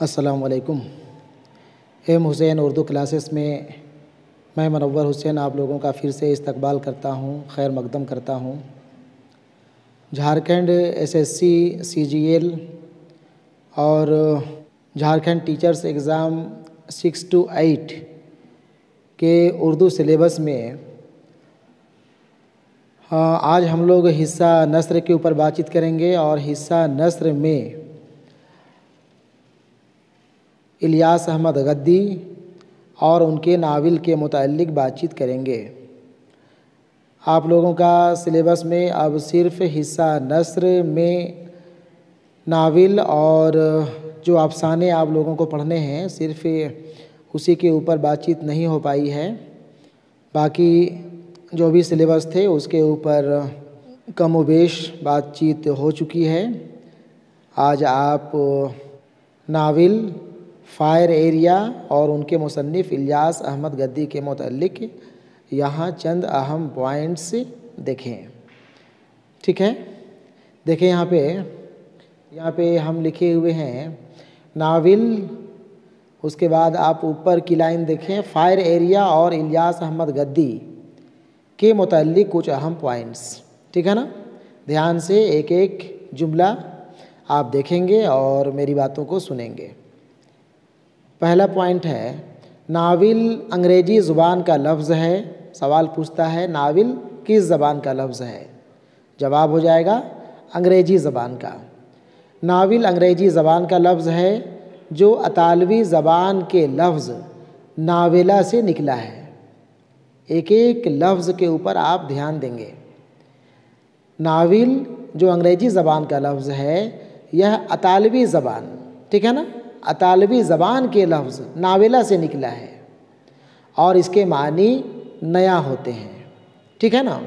अस्सलामुअलैकुम। M Hussain Urdu classes में मैं मुनव्वर हुसैन आप लोगों का फिर से इस्तकबाल करता हूँ, खैर मकदम करता हूँ। झारखंड एसएससी सीजीएल और झारखंड टीचर्स एग्ज़ाम 6 to 8 के उर्दू सिलेबस में आज हम लोग हिस्सा नस्र के ऊपर बातचीत करेंगे और हिस्सा नस्र में इलियास अहमद गद्दी और उनके नावल के मुताल्लिक़ बातचीत करेंगे। आप लोगों का सिलेबस में अब सिर्फ़ हिस्सा नस्र में नावल और जो अफ़साने आप लोगों को पढ़ने हैं सिर्फ़ उसी के ऊपर बातचीत नहीं हो पाई है। बाकी जो भी सिलेबस थे उसके ऊपर कम व बेश बातचीत हो चुकी है। आज आप नावल फ़ायर एरिया और उनके मुसन्निफ़ इलियास अहमद गद्दी के मुताल्लिक़ यहाँ चंद अहम पॉइंट्स देखें। ठीक है, देखें यहाँ पे हम लिखे हुए हैं नावल, उसके बाद आप ऊपर की लाइन देखें फ़ायर एरिया और इलियास अहमद गद्दी के मुताल्लिक़ कुछ अहम पॉइंट्स। ठीक है ना, ध्यान से एक एक जुमला आप देखेंगे और मेरी बातों को सुनेंगे। पहला पॉइंट है नावल अंग्रेज़ी ज़ुबान का लफ्ज़ है। सवाल पूछता है नावल किस ज़बान का लफ्ज़ है? जवाब हो जाएगा अंग्रेज़ी ज़बान का। नावल अंग्रेज़ी ज़बान का लफ्ज़ है जो अतालवी ज़बान के लफ्ज़ नावेला से निकला है। एक एक लफ्ज़ के ऊपर आप ध्यान देंगे। नावल जो अंग्रेज़ी ज़बान का लफ्ज़ है यह अतालवी ज़बान, ठीक है ना, अतालवी ज़बान के लफ्ज़ नावेला से निकला है और इसके मानी नया होते हैं। ठीक है ना।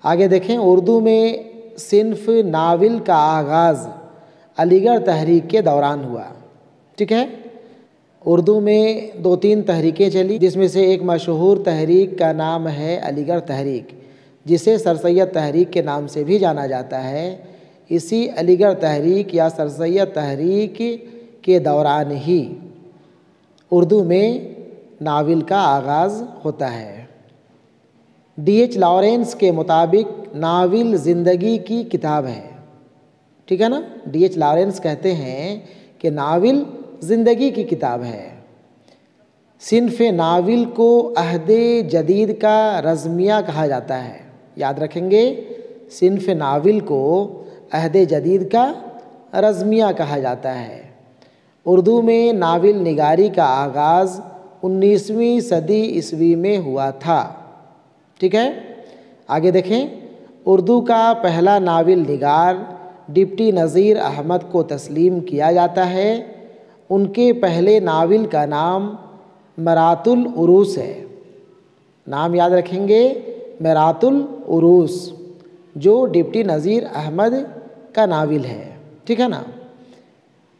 आगे देखें, उर्दू में सिन्फ़ नावल का आगाज़ अलीगढ़ तहरीक के दौरान हुआ। ठीक है, उर्दू में 2-3 तहरीकें चली जिसमें से एक मशहूर तहरीक का नाम है अलीगढ़ तहरीक, जिसे सर सैयद तहरीक के नाम से भी जाना जाता है। इसी अलीगढ़ तहरीक या सर सैयद तहरीक के दौरान ही उर्दू में नावल का आगाज़ होता है। D.H. लॉरेंस के मुताबिक नावल ज़िंदगी की किताब है। ठीक है ना, D.H. लॉरेंस कहते हैं कि नावल ज़िंदगी की किताब है। सिन्फ़ नावल को अहदे जदीद का रज़मिया कहा जाता है। याद रखेंगे, सिन्फ़ नावल को अहदे जदीद का रज़मिया कहा जाता है। उर्दू में नावल निगारी का आगाज़ 19वीं सदी ईस्वी में हुआ था। ठीक है, आगे देखें, उर्दू का पहला नावल निगार डिप्टी नज़ीर अहमद को तस्लीम किया जाता है। उनके पहले नावल का नाम मरातुल उरूस है। नाम याद रखेंगे, मरातुल उरूस, जो डिप्टी नज़ीर अहमद का नावल है। ठीक है ना।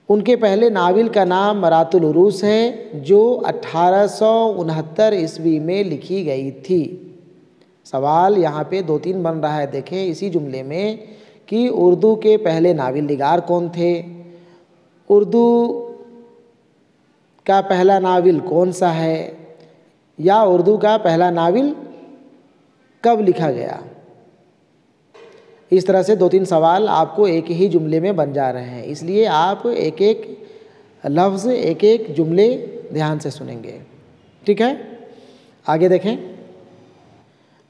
उनके पहले नावल का नाम मरातुल उरूस है जो 1869 ईस्वी में लिखी गई थी। सवाल यहाँ पे 2-3 बन रहा है। देखें इसी जुमले में कि उर्दू के पहले नावल निगार कौन थे, उर्दू का पहला नावल कौन सा है, या उर्दू का पहला नावल कब लिखा गया। इस तरह से 2-3 सवाल आपको एक ही जुमले में बन जा रहे हैं, इसलिए आप एक एक लफ्ज़ एक एक जुमले ध्यान से सुनेंगे। ठीक है, आगे देखें,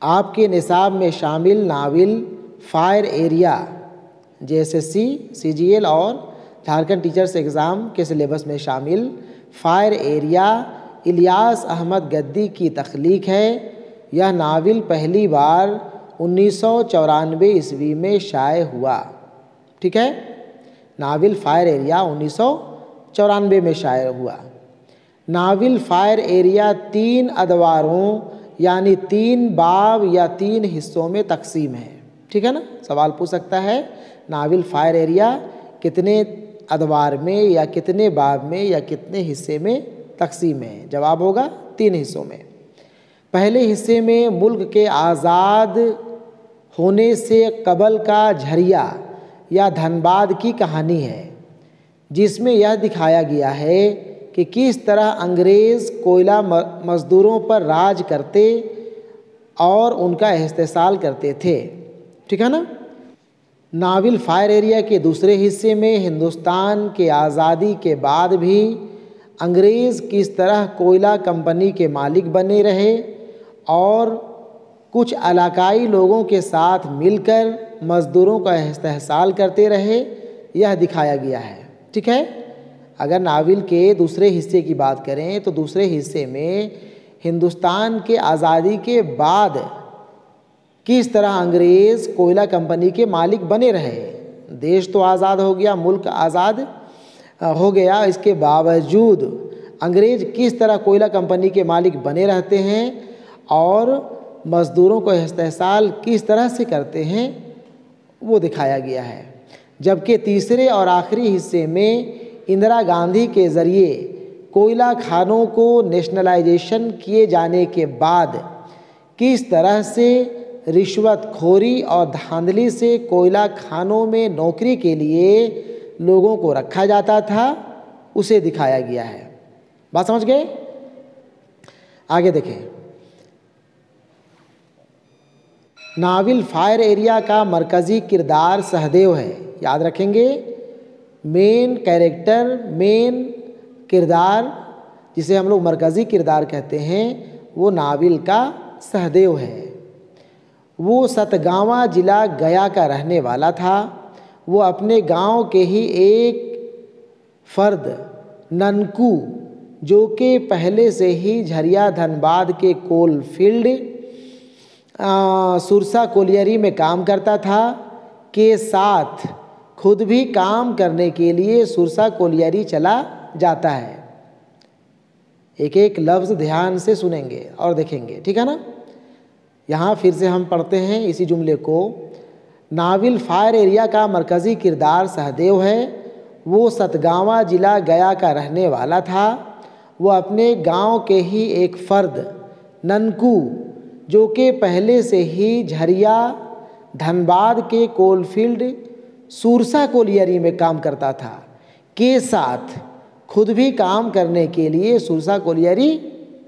आपके निसाब में शामिल novel fire area JSSC CGL और झारखंड टीचर्स एग्ज़ाम के सिलेबस में शामिल फ़ायर एरिया इलियास अहमद गद्दी की तख्लीक़ है। यह नावल पहली बार 1994 ईस्वी में शाये हुआ। ठीक है, नावल फ़ायर एरिया 1994 में शाये हुआ। नावल फ़ायर एरिया 3 अदवारों यानी 3 बाब या 3 हिस्सों में तकसीम है। ठीक है ना, सवाल पूछ सकता है नावल फ़ायर एरिया कितने अदवार में या कितने बाब में या कितने हिस्से में तकसीम है। जवाब होगा 3 हिस्सों में। पहले हिस्से में मुल्क के आज़ाद होने से कबल का झरिया या धनबाद की कहानी है। जिसमें यह दिखाया गया है कि किस तरह अंग्रेज़ कोयला मज़दूरों पर राज करते और उनका इस्तेसाल करते थे। ठीक है ना। नावल फायर एरिया के दूसरे हिस्से में हिंदुस्तान के आज़ादी के बाद भी अंग्रेज़ किस तरह कोयला कंपनी के मालिक बने रहे और कुछ इलाकाई लोगों के साथ मिलकर मज़दूरों का इस्तेसाल करते रहे, यह दिखाया गया है। ठीक है। अगर नावल के दूसरे हिस्से की बात करें तो दूसरे हिस्से में हिंदुस्तान के आज़ादी के बाद किस तरह अंग्रेज़ कोयला कंपनी के मालिक बने रहे। देश तो आज़ाद हो गया, मुल्क आज़ाद हो गया, इसके बावजूद अंग्रेज़ किस तरह कोयला कंपनी के मालिक बने रहते हैं और मज़दूरों को इस्तेसाल किस तरह से करते हैं, वो दिखाया गया है। जबकि तीसरे और आखिरी हिस्से में इंदिरा गांधी के ज़रिए कोयला खानों को नेशनलाइजेशन किए जाने के बाद किस तरह से रिश्वतखोरी और धांधली से कोयला खानों में नौकरी के लिए लोगों को रखा जाता था, उसे दिखाया गया है। बात समझ गए। आगे देखें। नावल फायर एरिया का मरकज़ी किरदार सहदेव है। याद रखेंगे, मेन कैरेक्टर, मेन किरदार जिसे हम लोग मरकज़ी किरदार कहते हैं, वो नावल का सहदेव है। वो सतगावा जिला गया का रहने वाला था। वो अपने गांव के ही एक फ़र्द ननकू, जो कि पहले से ही झरिया धनबाद के कोल फील्ड सुरसा कोलियरी में काम करता था, के साथ खुद भी काम करने के लिए सुरसा कोलियरी चला जाता है। एक एक लफ्ज़ ध्यान से सुनेंगे और देखेंगे। ठीक है ना। यहाँ फिर से हम पढ़ते हैं इसी जुमले को। नावल फायर एरिया का मरकज़ी किरदार सहदेव है। वो सतगावा जिला गया का रहने वाला था। वो अपने गांव के ही एक फ़र्द ननकू, जो कि पहले से ही झरिया धनबाद के कोलफील्ड सुरसा कोलियरी में काम करता था, के साथ खुद भी काम करने के लिए सुरसा कोलियरी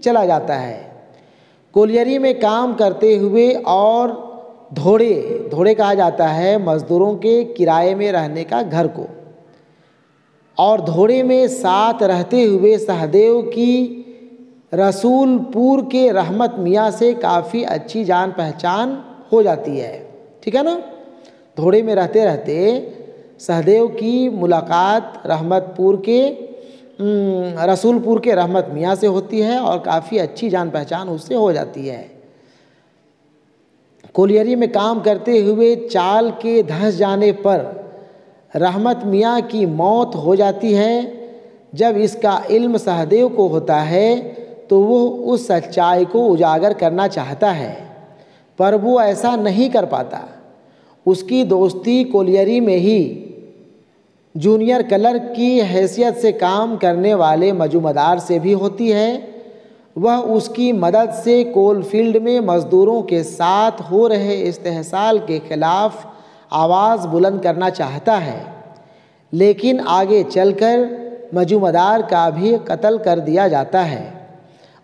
चला जाता है। कोलियरी में काम करते हुए और धोड़े कहा जाता है मज़दूरों के किराए में रहने का घर को, और धोड़े में साथ रहते हुए सहदेव की रसूलपुर के रहमत मियाँ से काफ़ी अच्छी जान पहचान हो जाती है। ठीक है ना। धोड़े में रहते रहते सहदेव की मुलाकात रसूलपुर के रहमत मियाँ से होती है और काफ़ी अच्छी जान पहचान उससे हो जाती है। कोलियरी में काम करते हुए चाल के धंस जाने पर रहमत मियाँ की मौत हो जाती है। जब इसका इल्म सहदेव को होता है तो वो उस सच्चाई को उजागर करना चाहता है, पर वो ऐसा नहीं कर पाता। उसकी दोस्ती कोलियरी में ही जूनियर क्लर्क की हैसियत से काम करने वाले मजूमदार से भी होती है। वह उसकी मदद से कोलफील्ड में मज़दूरों के साथ हो रहे इस्तेहसाल के खिलाफ आवाज़ बुलंद करना चाहता है, लेकिन आगे चलकर मजूमदार का भी कत्ल कर दिया जाता है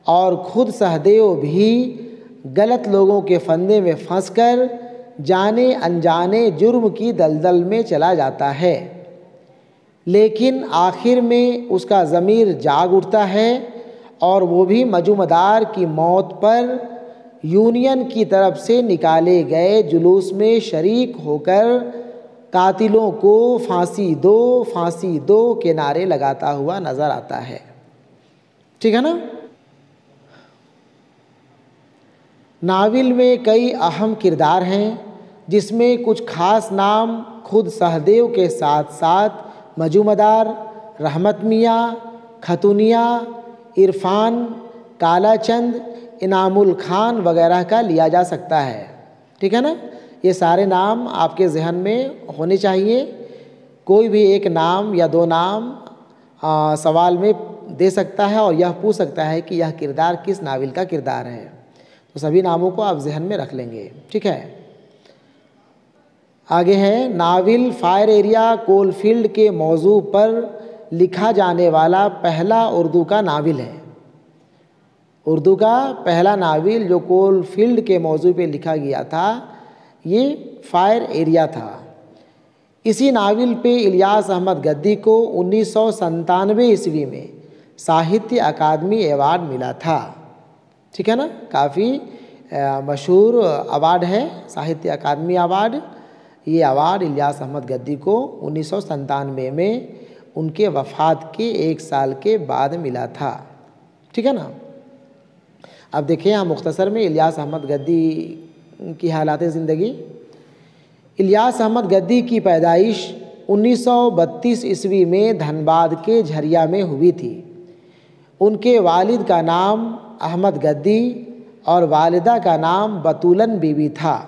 और खुद सहदेव भी गलत लोगों के फंदे में फंसकर जाने अनजाने जुर्म की दलदल में चला जाता है। लेकिन आखिर में उसका ज़मीर जाग उठता है और वो भी मजूमदार की मौत पर यूनियन की तरफ से निकाले गए जुलूस में शरीक होकर कातिलों को फांसी दो के नारे लगाता हुआ नज़र आता है। ठीक है ना। नावल में कई अहम किरदार हैं, जिसमें कुछ खास नाम खुद सहदेव के साथ साथ मजूमदार, रहमत मियाँ, खतुनिया, इरफान, कालाचंद, इनामुल खान वगैरह का लिया जा सकता है। ठीक है ना। ये सारे नाम आपके जहन में होने चाहिए। कोई भी एक नाम या दो नाम सवाल में दे सकता है और यह पूछ सकता है कि यह किरदार किस नावल का किरदार है। तो सभी नामों को आप जहन में रख लेंगे। ठीक है। आगे है नावल फायर एरिया कोलफील्ड के मौजू पर लिखा जाने वाला पहला उर्दू का नावल है। उर्दू का पहला नावल जो कोलफील्ड के मौजू पे लिखा गया था, ये फायर एरिया था। इसी नावल पे इलियास अहमद गद्दी को 1997 ईस्वी में साहित्य अकादमी अवार्ड मिला था। ठीक है ना, काफ़ी मशहूर अवार्ड है साहित्य अकादमी अवार्ड। ये अवार्ड इलियास अहमद गद्दी को 1997 में उनके वफ़ात के 1 साल के बाद मिला था। ठीक है ना। अब देखिए हम मुख्तसर में इलियास अहमद गद्दी की हालात ज़िंदगी। इलियास अहमद गद्दी की पैदाइश 1932 ईस्वी में धनबाद के झरिया में हुई थी। उनके वालिद का नाम अहमद गद्दी और वालिदा का नाम बतूलन बीबी था।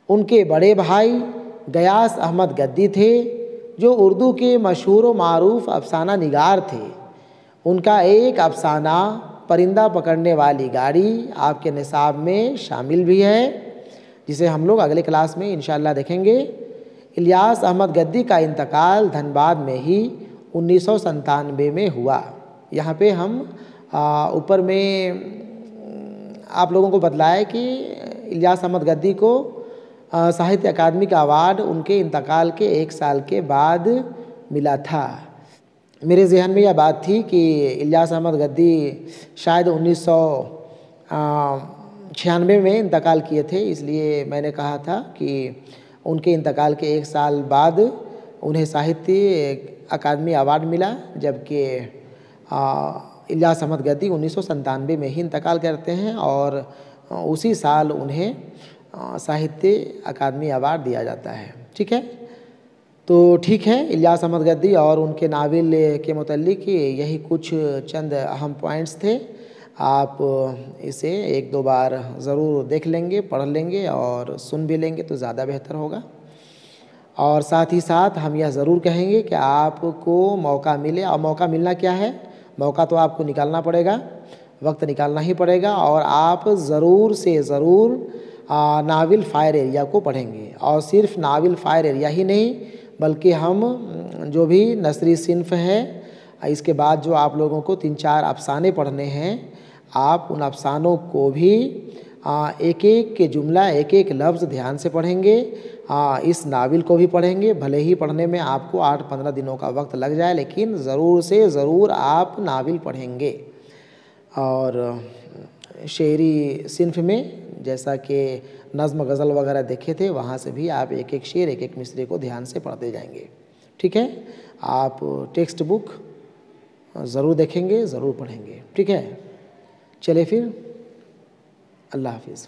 उनके बड़े भाई गयास अहमद गद्दी थे जो उर्दू के मशहूर व मारूफ अफसाना निगार थे। उनका एक अफसाना परिंदा पकड़ने वाली गाड़ी आपके निसाब में शामिल भी है, जिसे हम लोग अगले क्लास में इंशाअल्लाह देखेंगे। इलियास अहमद गद्दी का इंतकाल धनबाद में ही 1997 में हुआ। यहाँ पे हम ऊपर में आप लोगों को बतलाया कि इलियास अहमद गद्दी को साहित्य अकादमी का अवार्ड उनके इंतकाल के 1 साल के बाद मिला था। मेरे जहन में यह बात थी कि इलियास अहमद गद्दी शायद 1996 में इंतकाल किए थे, इसलिए मैंने कहा था कि उनके इंतकाल के 1 साल बाद उन्हें साहित्य अकादमी अवार्ड मिला, जबकि इलियास अहमद गद्दी 1997 में ही इंतकाल करते हैं और उसी साल उन्हें साहित्य अकादमी अवार्ड दिया जाता है। ठीक है, तो ठीक है, इलियास अहमद गद्दी और उनके नावल के मुतल्लिक यही कुछ चंद अहम पॉइंट्स थे। आप इसे 1-2 बार ज़रूर देख लेंगे, पढ़ लेंगे और सुन भी लेंगे तो ज़्यादा बेहतर होगा। और साथ ही साथ हम यह ज़रूर कहेंगे कि आपको मौका मिले, और मौका मिलना क्या है, मौका तो आपको निकालना पड़ेगा, वक्त निकालना ही पड़ेगा, और आप ज़रूर से ज़रूर नावल फायर एरिया को पढ़ेंगे। और सिर्फ नावल फायर एरिया ही नहीं, बल्कि हम जो भी नसरी सिन्फ है, इसके बाद जो आप लोगों को 3-4 अफसाने पढ़ने हैं, आप उन अफसानों को भी एक एक के जुमला, एक एक लफ्ज़ ध्यान से पढ़ेंगे। इस नावल को भी पढ़ेंगे, भले ही पढ़ने में आपको 8-15 दिनों का वक्त लग जाए, लेकिन ज़रूर से ज़रूर आप नावल पढ़ेंगे। और शेरी सिन्फ में जैसा कि नज़्म गज़ल वगैरह देखे थे, वहाँ से भी आप एक एक शेर, एक एक मिसरे को ध्यान से पढ़ते जाएंगे। ठीक है, आप टेक्स्ट बुक ज़रूर देखेंगे, ज़रूर पढ़ेंगे। ठीक है, चलिए फिर, अल्लाह हाफिज़।